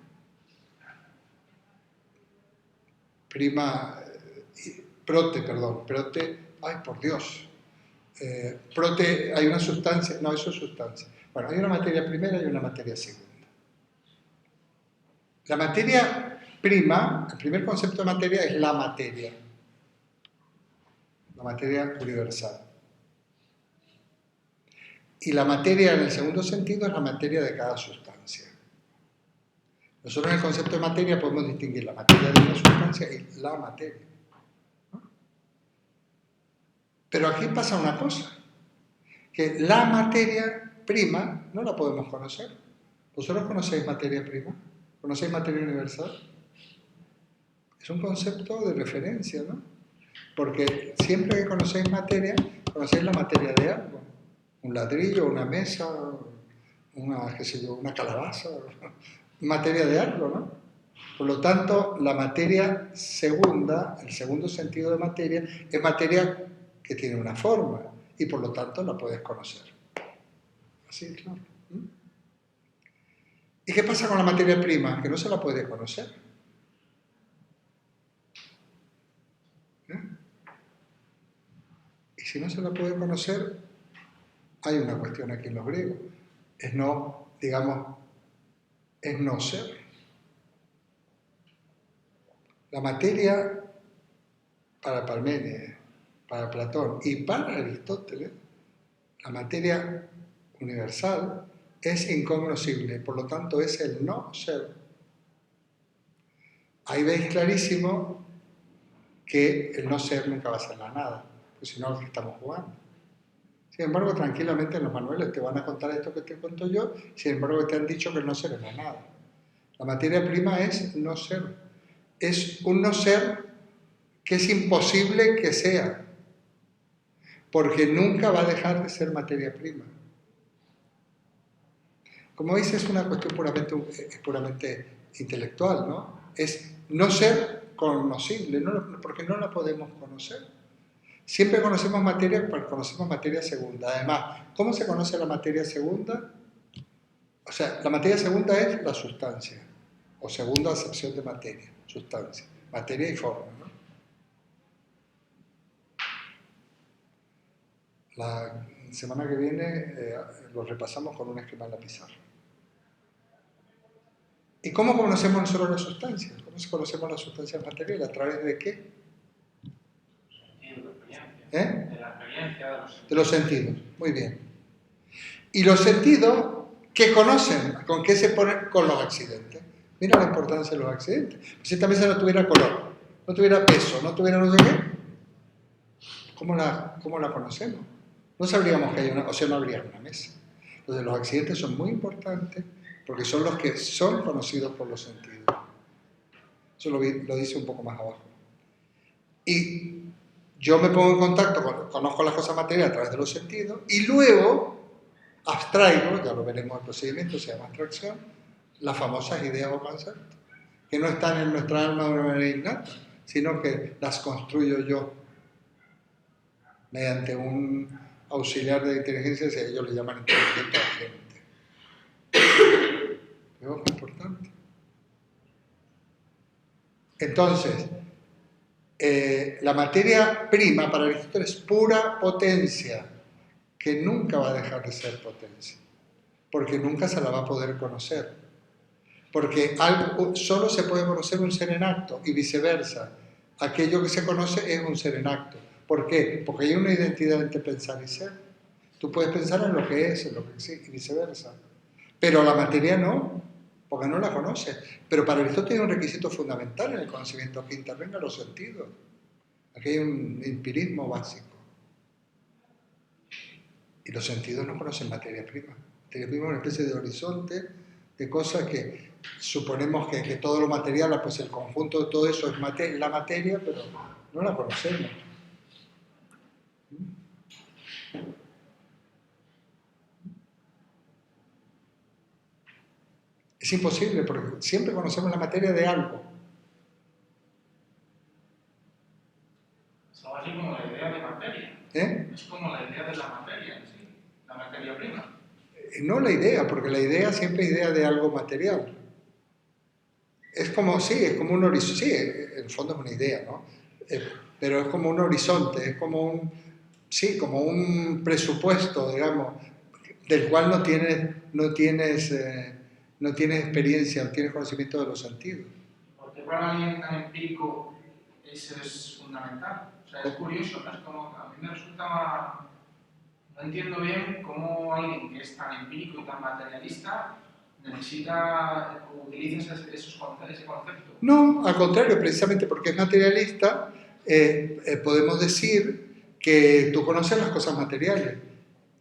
Prima, prote, ay por Dios, prote, hay una sustancia, no, eso es sustancia. Bueno, hay una materia primera y una materia segunda. La materia prima, el primer concepto de materia es la materia universal. Y la materia en el segundo sentido es la materia de cada sustancia. Nosotros en el concepto de materia podemos distinguir la materia de una sustancia y la materia. Pero aquí pasa una cosa, que la materia prima no la podemos conocer. ¿Vosotros conocéis materia prima? ¿Conocéis materia universal? Es un concepto de referencia, ¿no? Porque siempre que conocéis materia, conocéis la materia de algo. Un ladrillo, una mesa, una calabaza, materia de algo, ¿no? Por lo tanto, la materia segunda, el segundo sentido de materia, es materia que tiene una forma y por lo tanto la puedes conocer. Así, claro. ¿Y qué pasa con la materia prima? Que no se la puede conocer. Y si no se la puede conocer, hay una cuestión aquí en los griegos. Es no, digamos, es no ser. La materia para Parménides, para Platón y para Aristóteles, la materia universal es incognoscible, por lo tanto es el no ser. Ahí veis clarísimo que el no ser nunca va a ser la nada, pues si no, estamos jugando. Sin embargo, tranquilamente en los manuales te van a contar esto que te cuento yo, sin embargo te han dicho que el no ser es la nada. La materia prima es no ser. Es un no ser que es imposible que sea, porque nunca va a dejar de ser materia prima. Como veis, es una cuestión puramente intelectual, ¿no? Es no ser conocible, porque no la podemos conocer. Siempre conocemos materia segunda. Además, ¿cómo se conoce la materia segunda? O sea, la materia segunda es la sustancia, o segunda acepción de materia, sustancia, materia y forma, ¿no? La semana que viene lo repasamos con un esquema en la pizarra. ¿Y cómo conocemos nosotros las sustancias? ¿Cómo conocemos las sustancias materiales? ¿A través de qué? Sentido, de experiencia. ¿Eh? De la experiencia, de los De los sentidos. Muy bien. Y los sentidos, ¿qué conocen? ¿Con qué se ponen? Con los accidentes. Mira la importancia de los accidentes. Si esta mesa no tuviera color, no tuviera peso, no tuviera no sé qué, ¿cómo la conocemos? No sabríamos que hay una, o sea, no habría una mesa. Entonces los accidentes son muy importantes porque son los que son conocidos por los sentidos. Eso lo dice un poco más abajo. Y yo me pongo en contacto, conozco las cosas materiales a través de los sentidos y luego abstraigo, ya lo veremos en el procedimiento, se llama abstracción, las famosas ideas o conceptos, que no están en nuestra alma de una manera innata, sino que las construyo yo mediante un auxiliar de inteligencia, que ellos le llaman inteligente agente. Es muy importante. Entonces, la materia prima para Aristóteles es pura potencia, que nunca va a dejar de ser potencia, porque nunca se la va a poder conocer. Porque solo se puede conocer un ser en acto y viceversa. Aquello que se conoce es un ser en acto. ¿Por qué? Porque hay una identidad entre pensar y ser. Tú puedes pensar en lo que es, en lo que existe y viceversa. Pero la materia no, porque no la conoces. Pero para Aristóteles hay un requisito fundamental en el conocimiento, que intervengan los sentidos. Aquí hay un empirismo básico. Y los sentidos no conocen materia prima. Materia prima es una especie de horizonte de cosas que suponemos que todo lo material, pues el conjunto de todo eso es la materia, pero no la conocemos. Es imposible, porque siempre conocemos la materia de algo. Es algo así como la idea de materia. Es como la idea de la materia en sí, la materia prima. No la idea, porque la idea siempre es idea de algo material. Es como, sí, es como un horizonte, sí, en el fondo es una idea, ¿no? Pero es como un horizonte, es como como un presupuesto, digamos, del cual no tienes experiencia, no tienes conocimiento de los sentidos. Porque para alguien tan empírico eso es fundamental. O sea, es curioso, ¿no? Es como, a mí me resulta... No entiendo bien cómo alguien que es tan empírico y tan materialista necesita o utiliza ese concepto. No, al contrario, precisamente porque es materialista, podemos decir que tú conoces las cosas materiales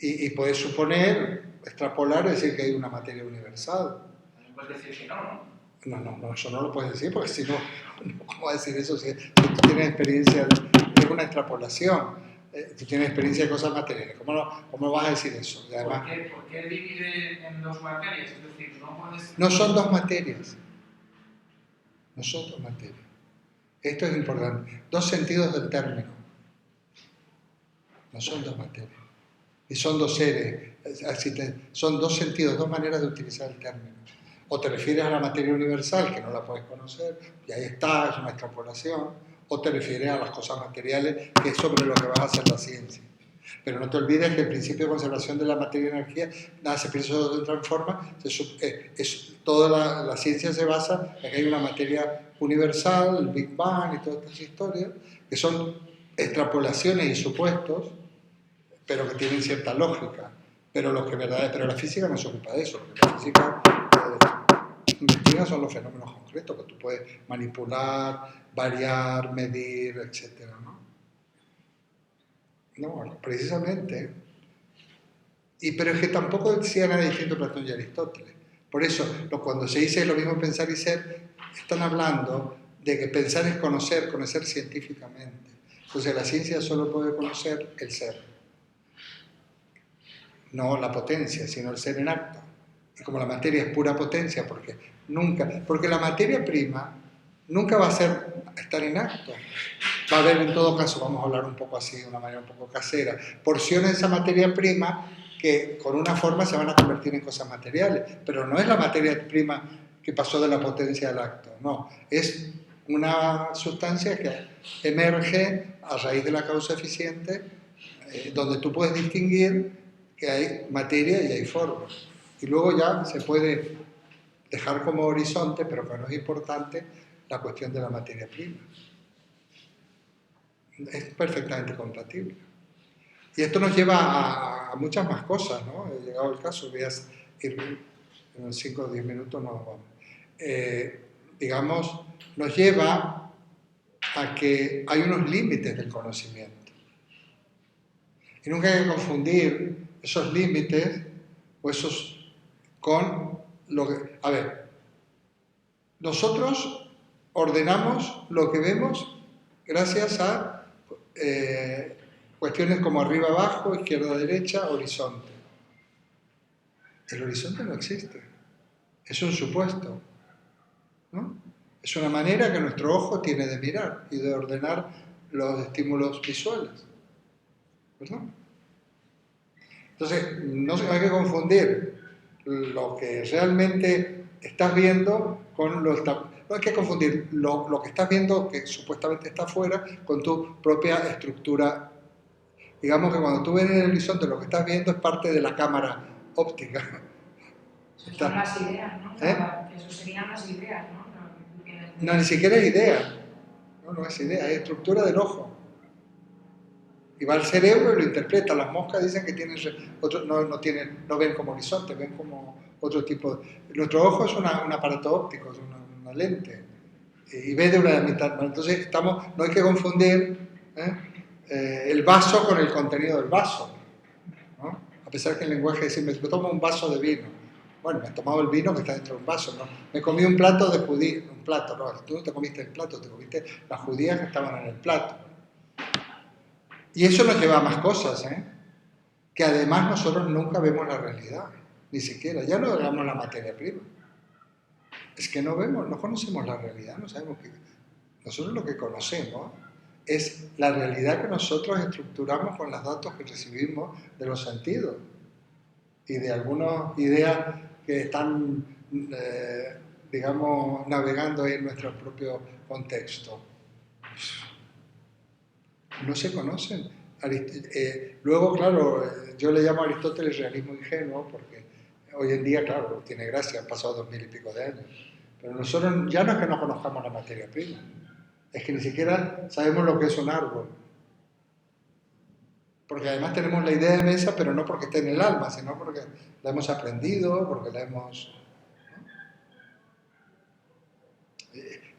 y puedes suponer, extrapolar, decir que hay una materia universal. No puedes decir que no, ¿no? No, eso no lo puedes decir, porque si no, ¿cómo vas a decir eso si tú tienes experiencia? Es una extrapolación. Tú tienes experiencia de cosas materiales. ¿Cómo vas a decir eso? Y además, ¿Por qué divide en dos materias? Es decir, no puedes... no son dos materias. No son dos materias. Esto es importante. Dos sentidos del término. No son dos materias. Y son dos seres. Son dos sentidos, dos maneras de utilizar el término. O te refieres a la materia universal, que no la puedes conocer, y ahí está, es una extrapolación. O te refieres a las cosas materiales, que es sobre lo que vas a hacer la ciencia. Pero no te olvides que el principio de conservación de la materia y energía, nada se piensa o se transforma, toda la ciencia se basa en que hay una materia universal, el Big Bang y todas estas historias, que son extrapolaciones y supuestos, pero que tienen cierta lógica. Pero la física no se ocupa de eso, porque la física investiga son los fenómenos concretos que tú puedes manipular, variar, medir, etc. No, precisamente. Pero es que tampoco decía nada distinto Platón y Aristóteles. Por eso, cuando se dice lo mismo pensar y ser, están hablando de que pensar es conocer científicamente. Entonces la ciencia solo puede conocer el ser. No la potencia, sino el ser en acto. Y como la materia es pura potencia, porque la materia prima nunca va a estar en acto. Va a haber en todo caso, vamos a hablar un poco así, de una manera un poco casera, porciones de esa materia prima que con una forma se van a convertir en cosas materiales, pero no es la materia prima que pasó de la potencia al acto, no, es una sustancia que emerge a raíz de la causa eficiente, donde tú puedes distinguir que hay materia y hay forma. Y luego ya se puede dejar como horizonte, pero que no es importante, la cuestión de la materia prima. Es perfectamente compatible. Y esto nos lleva a muchas más cosas, ¿no? He llegado el caso, voy a ir en 5 o 10 minutos, nos vamos. Digamos, nos lleva a que hay unos límites del conocimiento. Y nunca hay que confundir esos límites o esos con lo que... A ver, nosotros ordenamos lo que vemos gracias a cuestiones como arriba-abajo, izquierda-derecha, horizonte. El horizonte no existe, es un supuesto, ¿no? Es una manera que nuestro ojo tiene de mirar y de ordenar los estímulos visuales, ¿verdad? Entonces, no hay que confundir lo que realmente estás viendo con lo... No hay que confundir lo que estás viendo, que supuestamente está afuera, con tu propia estructura. Digamos que cuando tú ves en el horizonte lo que estás viendo es parte de la cámara óptica. Eso son las ideas, ¿no? Eso serían las ideas, ¿no? No, ni siquiera es idea. No es idea, es estructura del ojo. Y va al cerebro y lo interpreta. Las moscas dicen que tienen no ven como horizonte, ven como otro tipo. Nuestro ojo es un aparato óptico, es una lente. Y ve de una mitad. Entonces no hay que confundir el vaso con el contenido del vaso, ¿no? A pesar que el lenguaje dice, me tomo un vaso de vino. Bueno, me he tomado el vino que está dentro de un vaso, ¿no? Me comí un plato de judías, un plato, no, tú no te comiste el plato, te comiste las judías que estaban en el plato. Y eso nos lleva a más cosas, que además nosotros nunca vemos la realidad, ni siquiera, ya no hablamos la materia prima. Es que no conocemos la realidad, no sabemos qué. Nosotros lo que conocemos es la realidad que nosotros estructuramos con los datos que recibimos de los sentidos y de algunas ideas que están, digamos, navegando en nuestro propio contexto. No se conocen. Luego, claro, yo le llamo a Aristóteles realismo ingenuo porque hoy en día, claro, tiene gracia, han pasado 2000 y pico de años. Pero nosotros ya no es que no conozcamos la materia prima, es que ni siquiera sabemos lo que es un árbol. Porque además tenemos la idea de mesa, pero no porque esté en el alma, sino porque la hemos aprendido, porque la hemos...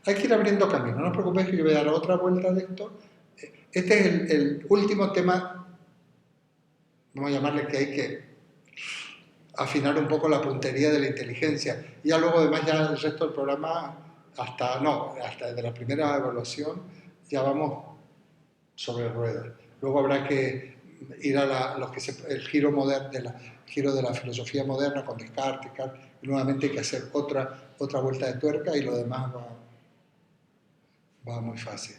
Hay que ir abriendo camino, no os preocupéis que yo voy a dar otra vuelta de esto. Este es el último tema, vamos a llamarle, que hay que afinar un poco la puntería de la inteligencia. Y ya luego, además, ya el resto del programa, hasta de la primera evaluación, ya vamos sobre ruedas. Luego habrá que ir a el giro de la filosofía moderna con Descartes, y nuevamente hay que hacer otra vuelta de tuerca y lo demás va muy fácil.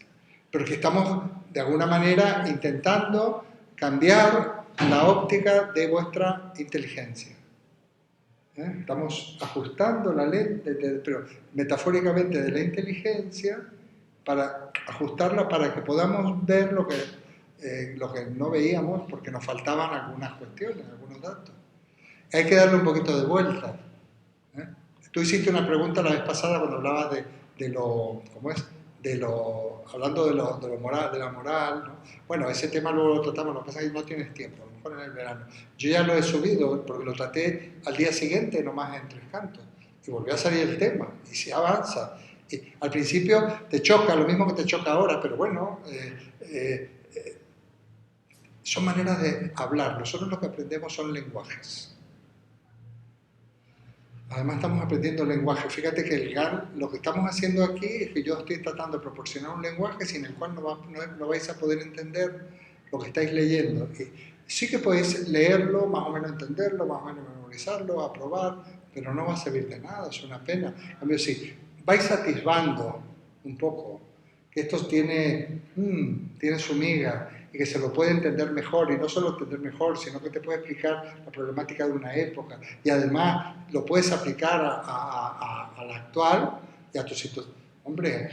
Pero que estamos, de alguna manera, intentando cambiar la óptica de vuestra inteligencia. Estamos ajustando la lente, pero metafóricamente de la inteligencia, para ajustarla para que podamos ver lo que no veíamos porque nos faltaban algunas cuestiones, algunos datos. Hay que darle un poquito de vuelta. Tú hiciste una pregunta la vez pasada cuando hablabas hablando de la moral, ¿no? Bueno, ese tema luego lo tratamos, lo que pasa es que no tienes tiempo, a lo mejor en el verano. Yo ya lo he subido porque lo traté al día siguiente, nomás en 3 cantos, y volvió a salir el tema, y se avanza. Y al principio te choca, lo mismo que te choca ahora, pero bueno, son maneras de hablar. Nosotros lo que aprendemos son lenguajes. Además estamos aprendiendo lenguaje. Fíjate que el GAN, lo que estamos haciendo aquí es que yo estoy tratando de proporcionar un lenguaje sin el cual no vais a poder entender lo que estáis leyendo. Y sí que podéis leerlo, más o menos entenderlo, más o menos memorizarlo, aprobar, pero no va a servir de nada, es una pena. A cambio, si vais atisbando un poco que esto tiene su miga y que se lo puede entender mejor, y no solo entender mejor, sino que te puede explicar la problemática de una época, y además lo puedes aplicar a la actual y a tu situación. Hombre,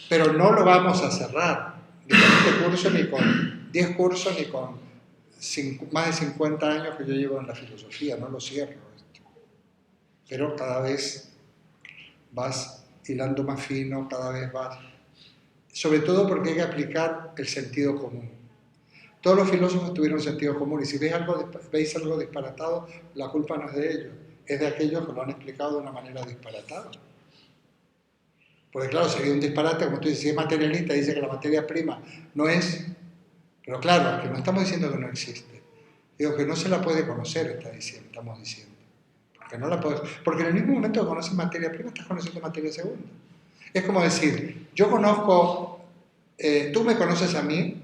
pero no lo vamos a cerrar, ni con este curso, ni con 10 cursos, ni con más de 50 años que yo llevo en la filosofía, no lo cierro esto. Pero cada vez vas hilando más fino, cada vez vas... Sobre todo porque hay que aplicar el sentido común. Todos los filósofos tuvieron sentido común y si veis algo disparatado, la culpa no es de ellos, es de aquellos que lo han explicado de una manera disparatada. Porque claro, sería un disparate, como tú dices, si es materialista, dice que la materia prima no es... Pero claro, que no estamos diciendo que no existe. Digo que no se la puede conocer, estamos diciendo. Porque en el mismo momento que conoces materia prima, estás conociendo materia segunda. Es como decir, yo conozco, tú me conoces a mí,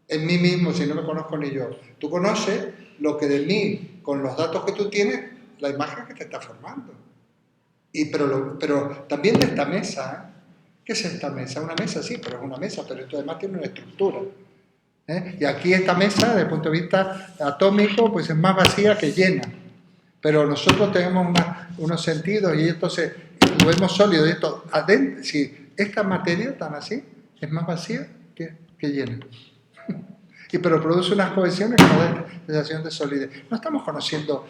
en mí mismo, si no me conozco ni yo. Tú conoces lo que de mí, con los datos que tú tienes, la imagen que te está formando. Pero también de esta mesa, ¿qué es esta mesa? Una mesa, sí, pero es una mesa, pero esto además tiene una estructura. Y aquí esta mesa, desde el punto de vista atómico, pues es más vacía que llena. Pero nosotros tenemos unos sentidos y esto lo vemos sólido. Y esto, adentro, si esta materia tan así es más vacía que llena. Pero produce unas cohesiones que nos dan sensación de solidez. No estamos conociendo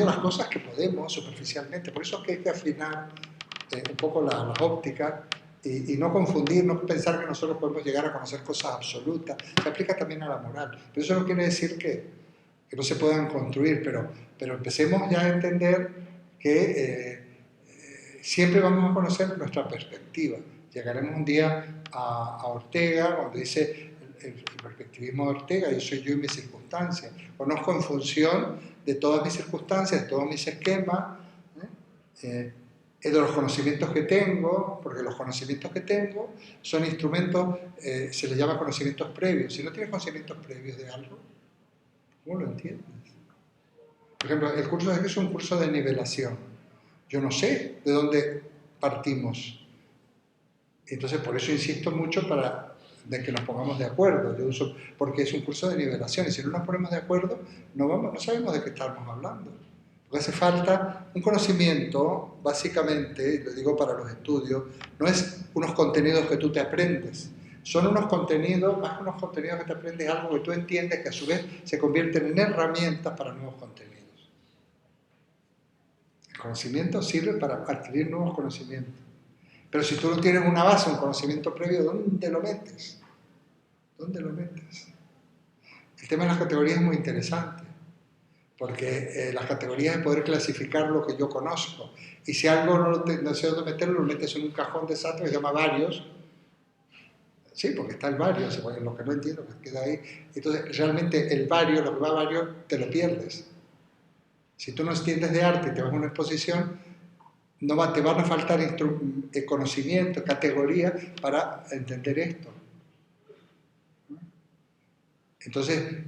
las cosas que podemos superficialmente. Por eso es que hay que afinar un poco las ópticas y no confundir, no pensar que nosotros podemos llegar a conocer cosas absolutas. Se aplica también a la moral. Pero eso no quiere decir que no se puedan construir, pero empecemos ya a entender que siempre vamos a conocer nuestra perspectiva. Llegaremos un día a Ortega, cuando dice el perspectivismo de Ortega, yo soy yo y mis circunstancias. Conozco en función de todas mis circunstancias, de todos mis esquemas, de los conocimientos que tengo, porque los conocimientos que tengo son instrumentos, se les llama conocimientos previos. Si no tienes conocimientos previos de algo, ¿cómo lo entiendes? Por ejemplo, el curso de aquí es un curso de nivelación. Yo no sé de dónde partimos. Entonces, por eso insisto mucho de que nos pongamos de acuerdo. Porque es un curso de nivelación y si no nos ponemos de acuerdo, no sabemos de qué estamos hablando. Porque hace falta un conocimiento, básicamente, y lo digo para los estudios, no es unos contenidos que tú te aprendes. Son unos contenidos, más que unos contenidos que te aprendes, algo que tú entiendes que a su vez se convierten en herramientas para nuevos contenidos. El conocimiento sirve para adquirir nuevos conocimientos. Pero si tú no tienes una base, un conocimiento previo, ¿dónde lo metes? ¿Dónde lo metes? El tema de las categorías es muy interesante, porque las categorías es poder clasificar lo que yo conozco. Y si algo no sé dónde meterlo, lo metes en un cajón de Sartre que se llama varios. Sí, porque está el vario, lo que no entiendo, que queda ahí. Entonces, realmente el vario, lo que va a vario, te lo pierdes. Si tú no entiendes de arte y te vas a una exposición, te van a faltar conocimiento, categoría para entender esto. Entonces,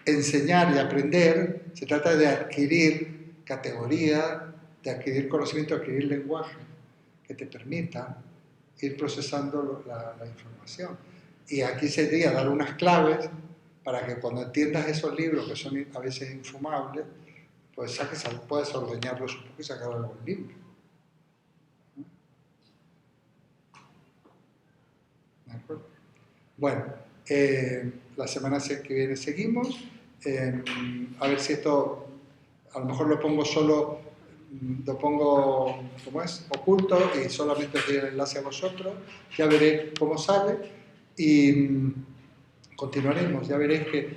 enseñar y aprender se trata de adquirir categoría, de adquirir conocimiento, de adquirir lenguaje que te permita ir procesando la información. Y aquí sería dar unas claves para que cuando entiendas esos libros que son a veces infumables, pues puedas ordeñarlos un poco y sacar algo limpio. ¿De acuerdo? Bueno, la semana que viene seguimos. A ver si esto, a lo mejor lo pongo solo, lo pongo, ¿cómo es? Oculto y solamente os doy el enlace a vosotros. Ya veréis cómo sale y continuaremos. Ya veréis que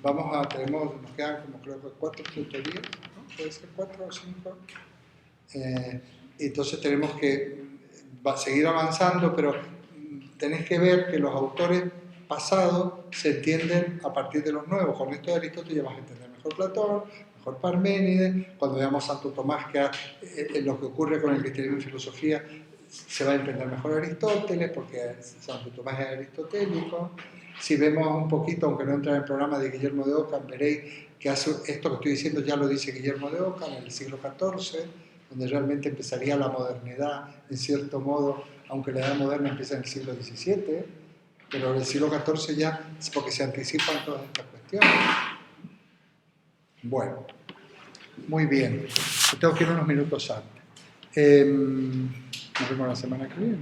nos quedan como creo que 4 tutorías, ¿no? Puede ser 4 o 5. Entonces tenemos que seguir avanzando, pero tenéis que ver que los autores pasados se entienden a partir de los nuevos. Con esto de Aristóteles ya vas a entender mejor Platón, mejor Parménides. Cuando veamos a Santo Tomás, lo que ocurre con el cristianismo y filosofía, se va a entender mejor Aristóteles, porque Santo Tomás es aristotélico. Si vemos un poquito, aunque no entra en el programa de Guillermo de Ockham, veréis que esto que estoy diciendo ya lo dice Guillermo de Ockham en el siglo XIV, donde realmente empezaría la modernidad, en cierto modo, aunque la edad moderna empieza en el siglo XVII, pero en el siglo XIV ya, porque se anticipan todas estas cuestiones. Bueno, muy bien. Tengo que ir unos minutos antes. Nos vemos la semana que viene.